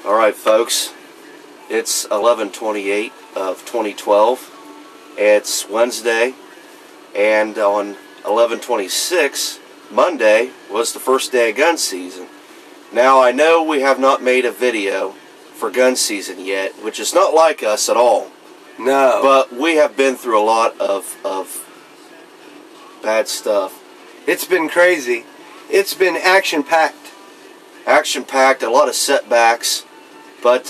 Alright folks, it's 11/28 of 2012. It's Wednesday, and on 11/26, Monday, was the first day of gun season. Now I know we have not made a video for gun season yet, which is not like us at all. No. But we have been through a lot of bad stuff. It's been crazy. It's been action-packed. Action-packed, a lot of setbacks. But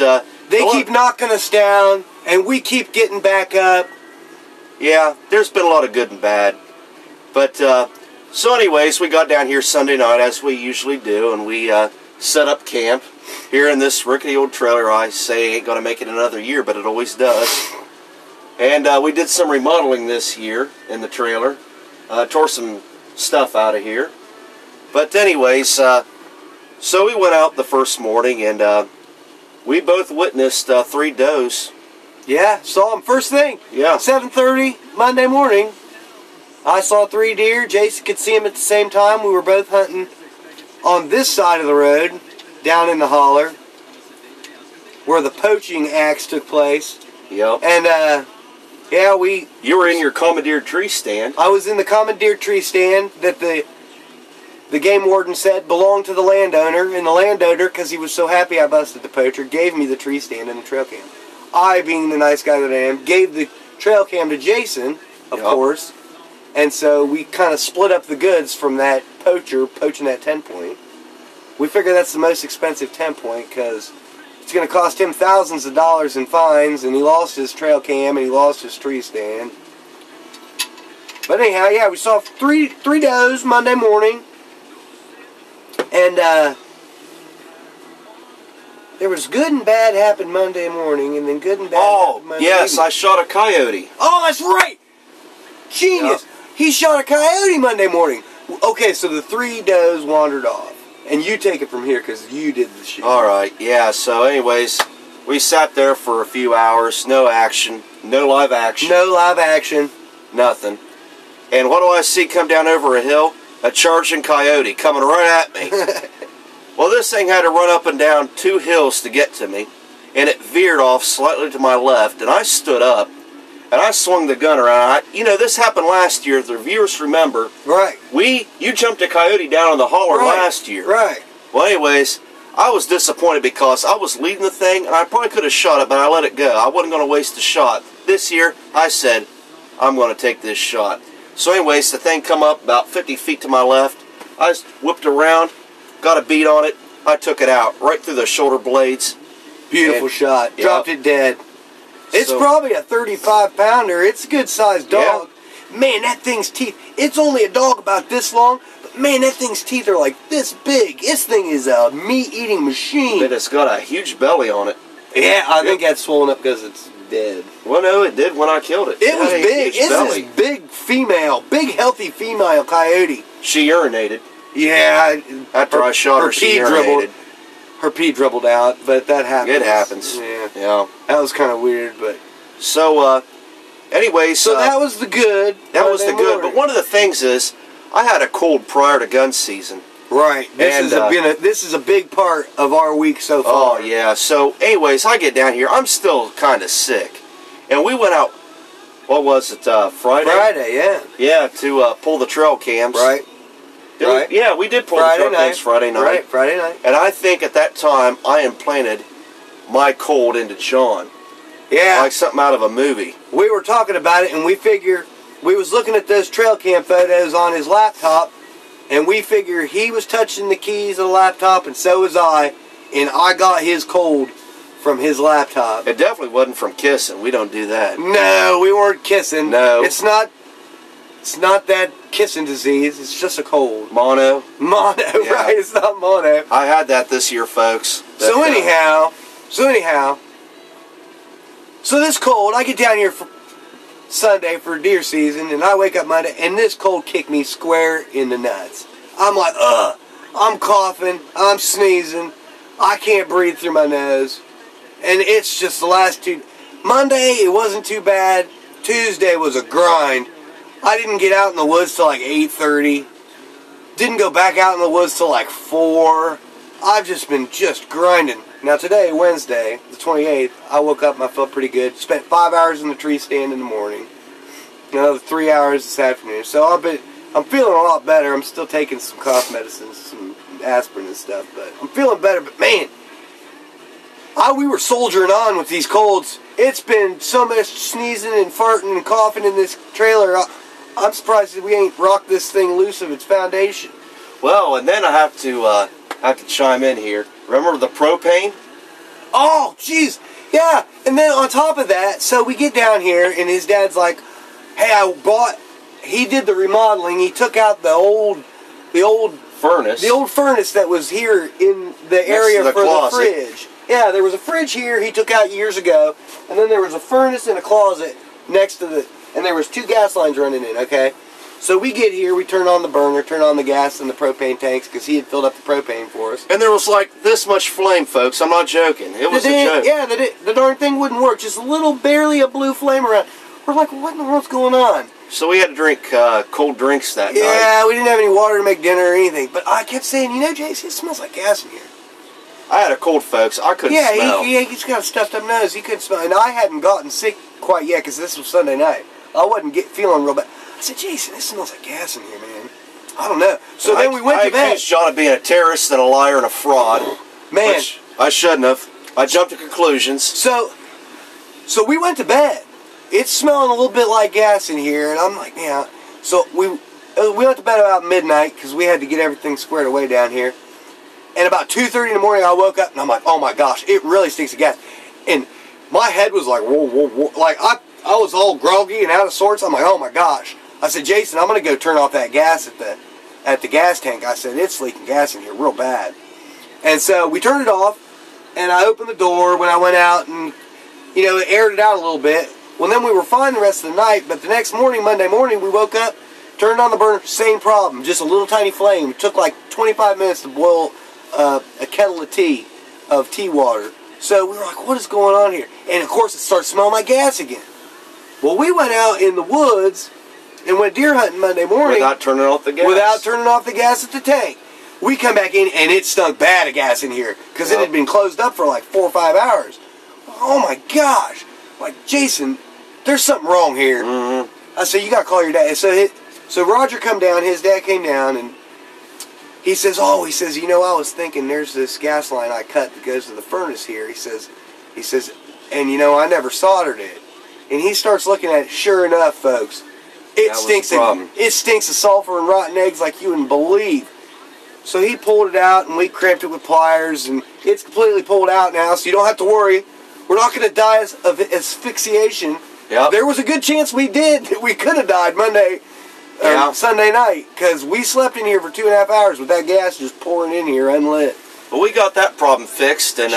they keep knocking us down, and we keep getting back up. Yeah, there's been a lot of good and bad. But, so anyways, we got down here Sunday night, as we usually do, and we set up camp here in this rickety old trailer. I say ain't going to make it another year, but it always does. And we did some remodeling this year in the trailer. Tore some stuff out of here. But anyways, so we went out the first morning, and we both witnessed 3 does. Yeah, saw them first thing. Yeah. 7:30 Monday morning. I saw 3 deer. Jason could see them at the same time. We were both hunting on this side of the road, down in the holler, where the poaching acts took place. Yep. And yeah, you were in your commandeered tree stand. I was in the commandeered tree stand that the game warden said belonged to the landowner, and the landowner, because he was so happy I busted the poacher, gave me the tree stand and the trail cam. I, being the nice guy that I am, gave the trail cam to Jason, of course, and so we kind of split up the goods from that poacher poaching that 10-point. We figure that's the most expensive 10-point because it's going to cost him thousands of dollars in fines, and he lost his trail cam and he lost his tree stand. But anyhow, yeah, we saw three does Monday morning. And there was good and bad happened Monday morning, and then good and bad happened Monday yes, evening. I shot a coyote. Oh, that's right! Genius! Yep. He shot a coyote Monday morning. Okay, so the 3 does wandered off. And you take it from here, because you did the shit. Alright, yeah, so anyways, we sat there for a few hours, no action, no live action. No live action. Nothing. And what do I see come down over a hill? A charging coyote coming right at me. Well, this thing had to run up and down 2 hills to get to me, and it veered off slightly to my left, and I stood up, and I swung the gun around. You know, this happened last year, if the viewers remember. Right. You jumped a coyote down on the holler last year. Right. Well, anyways, I was disappointed because I was leading the thing, and I probably could have shot it, but I let it go. I wasn't going to waste a shot. This year, I said, I'm going to take this shot. So anyways, the thing come up about 50 feet to my left. I just whipped around, got a beat on it. I took it out right through the shoulder blades. Beautiful shot. Dropped it dead. It's probably a 35-pounder. It's a good-sized dog. Yeah. Man, that thing's teeth. It's only a dog about this long, but man, that thing's teeth are like this big. This thing is a meat-eating machine. But it's got a huge belly on it. Yeah, I think that's swollen up because it's dead. Well, no, it did when I killed it. It was big. It's this big female, big healthy female coyote. She urinated. Yeah. After I shot her, she urinated. Her pee dribbled out, but that happens. It happens. Yeah. That was kind of weird, but. So, anyways. So that was the good. That was the good. But one of the things is, I had a cold prior to gun season. Right. This is a big part of our week so far. Oh, yeah. So, anyways, I get down here. I'm still kind of sick. And we went out, what was it, Friday? Friday, yeah. Yeah, to pull the trail cams. Right. Yeah, we did pull the trail cams Friday night. Right, Friday night. And I think at that time, I implanted my cold into John. Yeah. Like something out of a movie. We were talking about it, and we was looking at those trail cam photos on his laptop, and we figure he was touching the keys of the laptop, and so was I, and I got his cold from his laptop. It definitely wasn't from kissing. We don't do that. No, we weren't kissing. No. It's not that kissing disease. It's just a cold. Mono. Mono, Yeah. Right. It's not mono. I had that this year, folks. So anyhow, so this cold, I get down here for Sunday for deer season, and I wake up Monday, and this cold kicked me square in the nuts. I'm like, ugh. I'm coughing. I'm sneezing. I can't breathe through my nose. And it's just the last 2. Monday, it wasn't too bad. Tuesday was a grind. I didn't get out in the woods till like 8:30. Didn't go back out in the woods till like 4. I've just been grinding. Now today, Wednesday, the 28th, I woke up and I felt pretty good. Spent 5 hours in the tree stand in the morning. Another 3 hours this afternoon. So I'm feeling a lot better. I'm still taking some cough medicines, some aspirin and stuff, but I'm feeling better. But man, we were soldiering on with these colds. It's been so much sneezing and farting and coughing in this trailer. I'm surprised that we ain't rocked this thing loose of its foundation. Well, and then I have to chime in here. Remember the propane? Oh, jeez. Yeah, and then on top of that, so we get down here, and his dad's like, hey, he did the remodeling. He took out the old furnace. The old furnace that was here in the area for the fridge. Yeah, there was a fridge here he took out years ago, and then there was a furnace in a closet next to and there was 2 gas lines running in, okay? So we get here, we turn on the burner, turn on the gas in the propane tanks, because he had filled up the propane for us. And there was like this much flame, folks. I'm not joking. It was a joke. Yeah, the darn thing wouldn't work. Just barely a blue flame around. We're like, what in the world's going on? So we had to drink cold drinks that night. Yeah, we didn't have any water to make dinner or anything. But I kept saying, Jason, it smells like gas in here. I had a cold, folks. I couldn't smell. Yeah, he's got a stuffed up nose. He couldn't smell. And I hadn't gotten sick quite yet, because this was Sunday night. I wasn't feeling real bad. I said, Jason, this smells like gas in here, man. I don't know. So then we went to bed. I accused John of being a terrorist and a liar and a fraud. Man. Which I shouldn't have. I jumped to conclusions. So we went to bed. It's smelling a little bit like gas in here, and I'm like, yeah. So we went to bed about midnight, because we had to get everything squared away down here. And about 2:30 in the morning, I woke up, and I'm like, oh my gosh, it really stinks of gas. And my head was like, whoa, whoa, whoa. Like, I was all groggy and out of sorts. I'm like, oh my gosh. I said, Jason, I'm going to go turn off that gas at the gas tank. I said, it's leaking gas in here real bad. And so we turned it off, and I opened the door when I went out, and, it aired it out a little bit. Well, then we were fine the rest of the night, but the next morning, Monday morning, we woke up, turned on the burner, same problem, just a little tiny flame. It took like 25 minutes to boil a kettle of tea water. So we were like, what is going on here? And of course, it started smelling like gas again. Well, we went out in the woods and went deer hunting Monday morning. Without turning off the gas. Without turning off the gas at the tank. We come back in, and it stunk bad of gas in here, because it had been closed up for like 4 or 5 hours. Oh my gosh. Like, Jason, there's something wrong here. Mm-hmm. I said, you got to call your dad. So Roger come down, his dad came down, and he says, I was thinking there's this gas line I cut that goes to the furnace here. He says, and I never soldered it. And he starts looking at it. Sure enough, folks, it stinks of sulfur and rotten eggs like you wouldn't believe. So he pulled it out, and we crimped it with pliers, and it's completely pulled out now, so you don't have to worry. We're not going to die of asphyxiation. Yep. There was a good chance we could have died Sunday night, because we slept in here for 2.5 hours with that gas just pouring in here unlit. Well, we got that problem fixed, and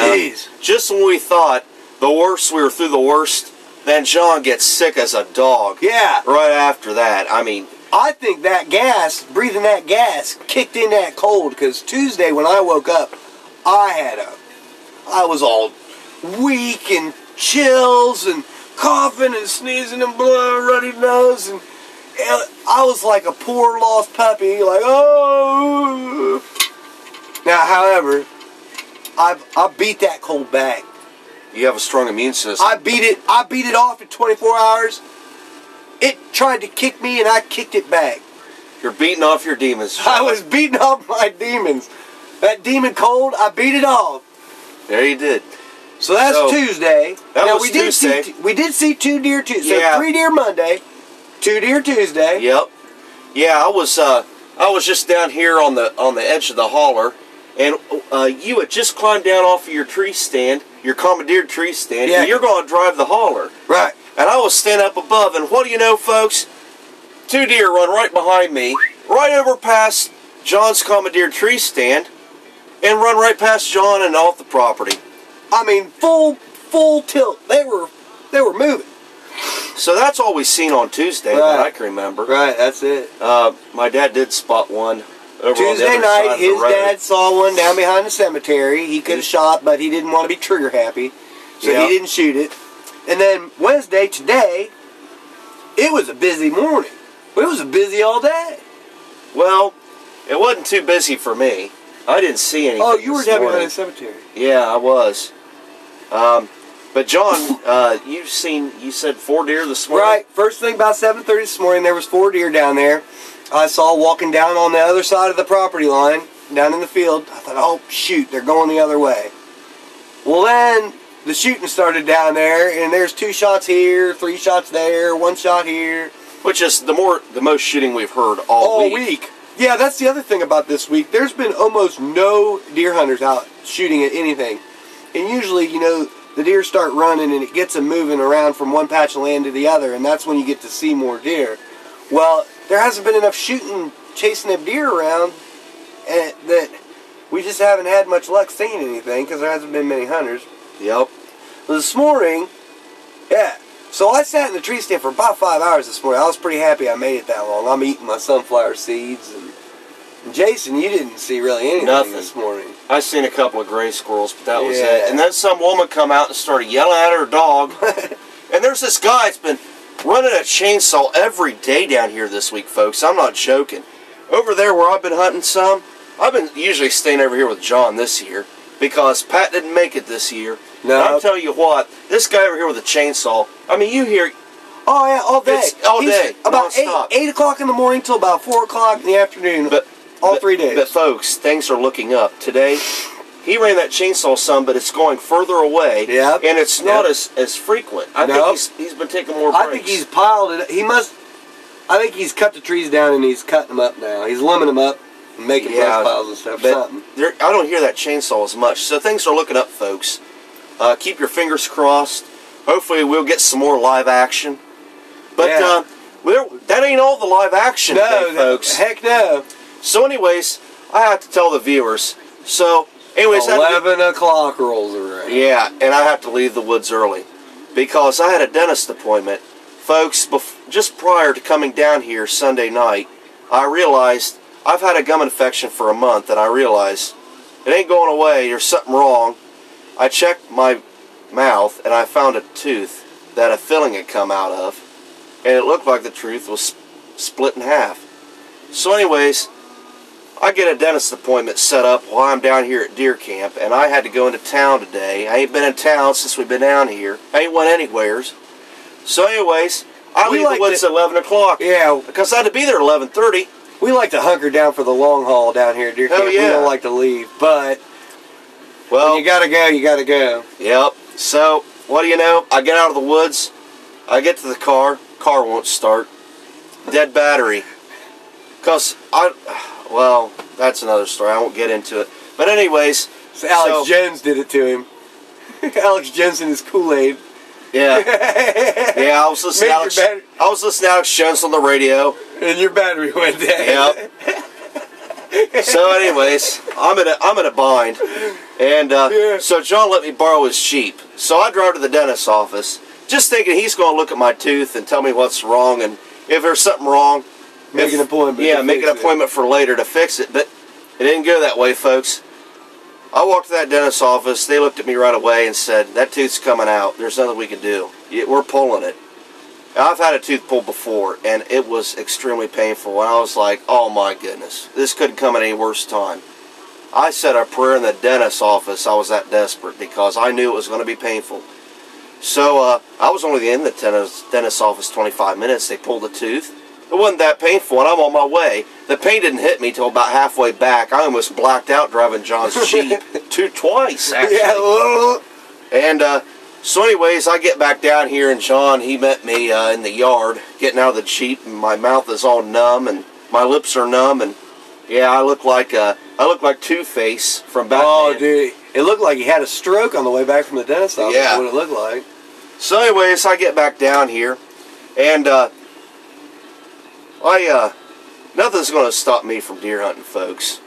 just when we thought we were through the worst, then John gets sick as a dog. Yeah. Right after that. I mean, I think breathing that gas, kicked in that cold, because Tuesday when I woke up, I was all weak and chills and coughing and sneezing and blood, runny nose, and I was like a poor lost puppy, like, oh. Now, however, I beat that cold back. You have a strong immune system. I beat it off in 24 hours. It tried to kick me, and I kicked it back. You're beating off your demons. I was beating off my demons. That demon cold, I beat it off. There you did. So that's Tuesday. We did see 2 deer Tuesday. So 3 deer Monday, 2 deer Tuesday. Yep. Yeah, I was just down here on the edge of the holler, and you had just climbed down off of your tree stand, your commandeered tree stand, and you're going to drive the holler. Right. And I was standing up above, and what do you know, folks? 2 deer run right behind me, right over past John's commandeered tree stand, and run right past John and off the property. I mean, full tilt. They were moving. So that's all we've seen on Tuesday that I can remember. Right, that's it. My dad did spot one over Tuesday on the other night, side of the his road. dad saw one down behind the cemetery. He could have shot, but he didn't want to be trigger happy, so he didn't shoot it. And then Wednesday, today, it was a busy morning. It was busy all day. Well, it wasn't too busy for me. I didn't see anything. Oh, you were this down morning. behind the cemetery. Yeah, I was. But John, you said 4 deer this morning? Right. First thing about 7:30 this morning, there was 4 deer down there. I saw walking down on the other side of the property line, down in the field. I thought, oh, shoot, they're going the other way. Well, then the shooting started down there, and there's 2 shots here, 3 shots there, 1 shot here. Which is the most shooting we've heard all week. Yeah, that's the other thing about this week. There's been almost no deer hunters out shooting at anything. And usually, you know, the deer start running and it gets them moving around from one patch of land to the other, and that's when you get to see more deer. Well, there hasn't been enough shooting, chasing them deer around, that we just haven't had much luck seeing anything because there hasn't been many hunters. Yep. Well, this morning, yeah, so I sat in the tree stand for about 5 hours this morning. I was pretty happy I made it that long. I'm eating my sunflower seeds, and Jason, you didn't see really anything this morning. I seen a couple of gray squirrels, but that was Yeah. it. And then some woman come out and started yelling at her dog. And there's this guy that's been running a chainsaw every day down here this week, folks. I'm not joking. Over there where I've been hunting some, I've been usually staying over here with John this year because Pat didn't make it this year. No. And I'll tell you what, this guy over here with a chainsaw, I mean, you hear... Oh, yeah, all day. All day, About nonstop. 8 o'clock in the morning till about 4 o'clock in the afternoon. All 3 days. But folks, things are looking up. Today, he ran that chainsaw some, but it's going further away. Yep. And it's not as frequent. I think he's been taking more breaks. I think he's piled it. I think he's cut the trees down and he's cutting them up now. He's limbing them up and making brush piles and stuff. But I don't hear that chainsaw as much. So things are looking up, folks. Keep your fingers crossed. Hopefully we'll get some more live action. But that ain't all the live action today, folks. Heck no. So anyways, I have to tell the viewers. So anyways, 11 o'clock rolls around. Yeah, and I have to leave the woods early because I had a dentist appointment. Folks, just prior to coming down here Sunday night, I realized I've had a gum infection for a month, and I realized it ain't going away. There's something wrong. I checked my mouth, and I found a tooth that a filling had come out of, and it looked like the tooth was split in half. So anyways, I get a dentist appointment set up while I'm down here at deer camp, and I had to go into town today. I ain't been in town since we've been down here. I ain't went anywheres. So anyways, I leave the woods at 11 o'clock. Yeah. Because I had to be there at 11:30. We like to hunker down for the long haul down here at deer camp. Hell yeah. We don't like to leave. But well, when you gotta go, you gotta go. Yep. So, what do you know? I get out of the woods. I get to the car. Car won't start. Dead battery. Because well, that's another story. I won't get into it. But anyways. So Alex Jones did it to him. Alex Jones and his Kool-Aid. Yeah. Yeah, I was listening to Alex Jones on the radio. And your battery went down. Yep. So anyways, I'm in a bind. And so John let me borrow his Jeep. So I drive to the dentist's office, just thinking he's going to look at my tooth and tell me what's wrong, and if there's something wrong, make an appointment. Yeah, make an appointment for later to fix it. But it didn't go that way, folks. I walked to that dentist's office. They looked at me right away and said, that tooth's coming out. There's nothing we can do. We're pulling it. Now, I've had a tooth pulled before, and it was extremely painful. And I was like, oh my goodness, this couldn't come at any worse time. I said a prayer in the dentist's office. I was that desperate because I knew it was going to be painful. So I was only in the dentist's office 25 minutes. They pulled the tooth. It wasn't that painful, and I'm on my way. The pain didn't hit me till about halfway back. I almost blacked out driving John's Jeep. Twice, actually. Yeah. And so anyways, I get back down here, and John, he met me in the yard, getting out of the Jeep, and my mouth is all numb, and my lips are numb, and yeah, I look like Two-Face from Batman. Oh, dude. It looked like he had a stroke on the way back from the dentist's office. Yeah. What it looked like. So anyways, I get back down here, and nothing's going to stop me from deer hunting, folks.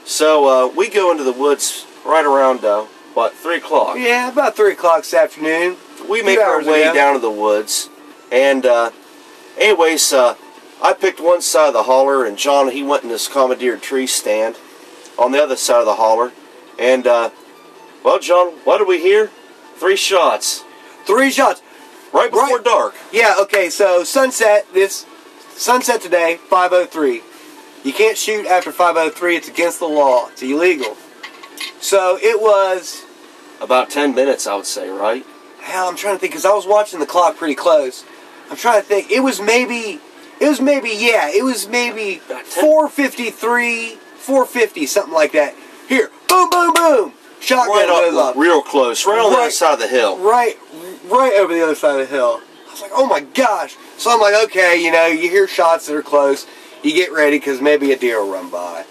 So we go into the woods right around, 3 o'clock? Yeah, about 3 o'clock this afternoon. We make our way down to the woods, and anyways, I picked one side of the holler, and John, he went in this commandeered tree stand on the other side of the holler, and well, John, what did we hear? 3 shots. 3 shots. Right before dark. Yeah, okay, so sunset today, 5:03. You can't shoot after 5:03. It's against the law. It's illegal. So it was about 10 minutes, I would say, right? hell. I'm trying to think because I was watching the clock pretty close. I'm trying to think. It was maybe 4:53, 4:50, something like that. Here, boom, boom, boom. Shotgun goes off. Real close, right on the other side of the hill. Right over the other side of the hill. I was like, oh my gosh. So I'm like, okay, you know, you hear shots that are close. You get ready because maybe a deer will run by.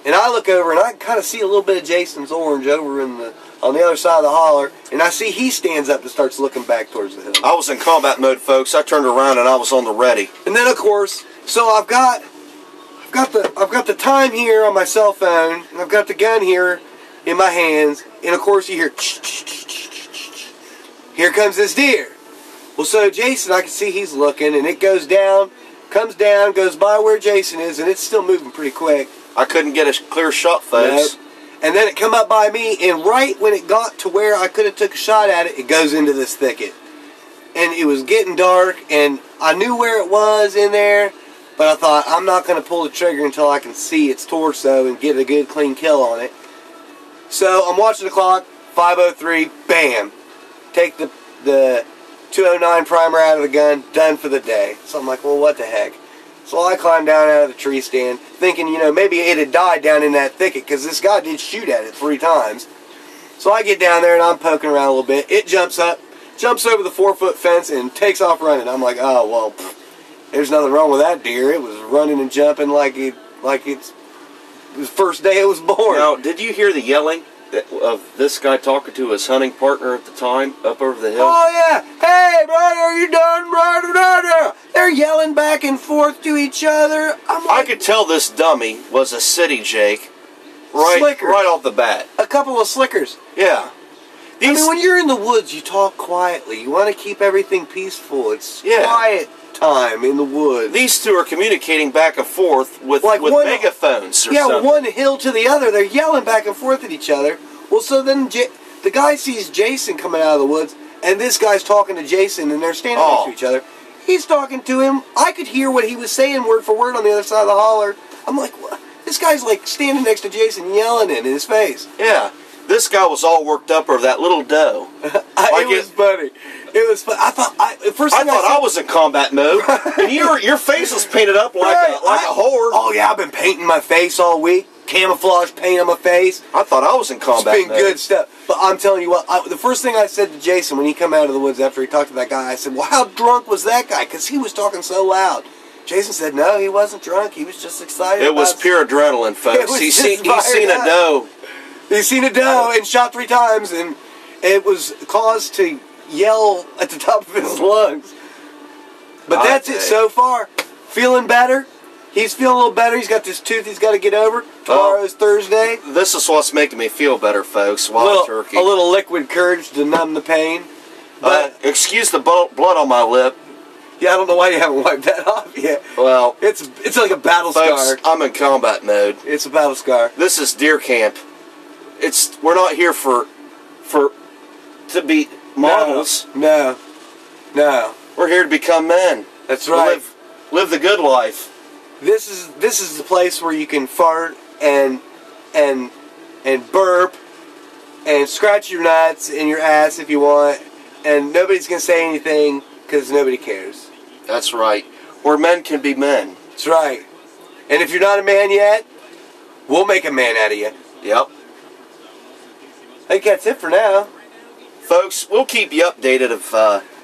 And I look over and I can kind of see a little bit of Jason's orange over on the other side of the holler. And I see he stands up and starts looking back towards the hill. I was in combat mode, folks. I turned around and I was on the ready. And then of course, so I've got the time here on my cell phone, and I've got the gun here in my hands, and of course you hear here comes this deer. Well, so Jason, I can see he's looking, and it goes down, comes down, goes by where Jason is, and it's still moving pretty quick. I couldn't get a clear shot, folks. Nope. And then it come up by me, and right when it got to where I could have took a shot at it, it goes into this thicket. And it was getting dark, and I knew where it was in there, but I thought, I'm not going to pull the trigger until I can see its torso and get a good clean kill on it. So I'm watching the clock, 5:03, bam. Take the 209 primer out of the gun, done for the day. So I'm like, well, what the heck? So I climbed down out of the tree stand, thinking, you know, maybe it had died down in that thicket, because this guy did shoot at it 3 times. So I get down there and I'm poking around a little bit. It jumps up, jumps over the 4-foot fence, and takes off running. I'm like, oh, well, there's nothing wrong with that deer. It was running and jumping like it's the first day it was born. Now, did you hear the yelling of this guy talking to his hunting partner at the time up over the hill? Oh, yeah. Hey, brother, are you done, brother? They're yelling back and forth to each other. I'm like, I could tell this dummy was a city Jake right off the bat. A couple of slickers. Yeah. I mean, when you're in the woods, you talk quietly. You want to keep everything peaceful. It's quiet time in the woods. These two are communicating back and forth with megaphones or something. One hill to the other. They're yelling back and forth at each other. Well, so then the guy sees Jason coming out of the woods, and this guy's talking to Jason, and they're standing next to each other. He's talking to him. I could hear what he was saying word for word on the other side of the holler. I'm like, what? This guy's like standing next to Jason yelling in his face. Yeah. This guy was all worked up over that little doe. It was funny. It was fun. I thought I was in combat mode, and your face was painted up like a whore. Oh yeah, I've been painting my face all week. Camouflage paint on my face. I thought I was in combat mode. It's been mode. Good stuff. But I'm telling you what, the first thing I said to Jason when he come out of the woods after he talked to that guy, I said, well, how drunk was that guy? Because he was talking so loud. Jason said, no, he wasn't drunk. He was just excited. It was pure adrenaline, folks. He's seen a doe. He's seen a doe and shot 3 times, and it was caused to yell at the top of his lungs. But that's it so far. Feeling better. He's feeling a little better. He's got this tooth he's got to get over. Tomorrow's Thursday. This is what's making me feel better, folks. Wild turkey. A little liquid courage to numb the pain. But excuse the blood on my lip. Yeah, I don't know why you haven't wiped that off yet. Well, it's like a battle scar. I'm in combat mode. It's a battle scar. This is deer camp. We're not here to be models. No. We're here to become men. That's right. Live the good life. This is the place where you can fart and burp and scratch your nuts and your ass if you want, and nobody's gonna say anything because nobody cares. That's right. Where men can be men. That's right. And if you're not a man yet, we'll make a man out of you. Yep. I think that's it for now. Folks, we'll keep you updated of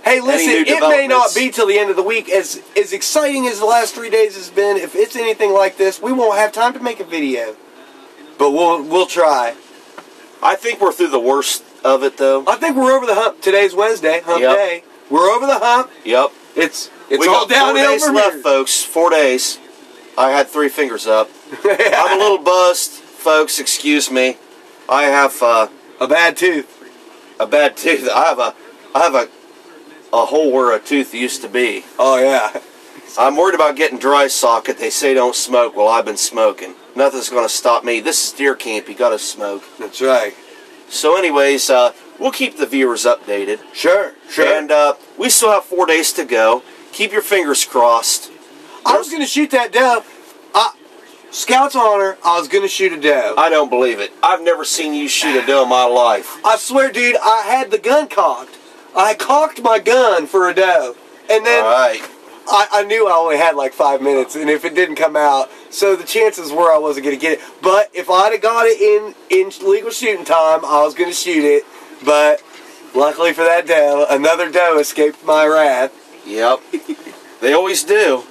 hey, listen, it may not be till the end of the week. As exciting as the last 3 days has been, if it's anything like this, we won't have time to make a video. But we'll try. I think we're through the worst of it, though. I think we're over the hump. Today's Wednesday, hump day. We're over the hump. Yep. It's all downhill from here. 4 days left, folks. 4 days. I had 3 fingers up. I'm a little buzzed, folks. Excuse me. I have a bad tooth. A bad tooth. I have a hole where a tooth used to be. Oh yeah. I'm worried about getting dry socket. They say don't smoke. Well, I've been smoking. Nothing's going to stop me. This is deer camp. You got to smoke. That's right. So, anyways, we'll keep the viewers updated. Sure. And we still have 4 days to go. Keep your fingers crossed. I was going to shoot that doe. Scout's honor, I was going to shoot a doe. I don't believe it. I've never seen you shoot a doe in my life. I swear, dude, I had the gun cocked. I cocked my gun for a doe. And then All right. I knew I only had like 5 minutes, and if it didn't come out, so the chances were I wasn't going to get it. But if I'd have got it in legal shooting time, I was going to shoot it. But luckily for that doe, another doe escaped my wrath. Yep. They always do.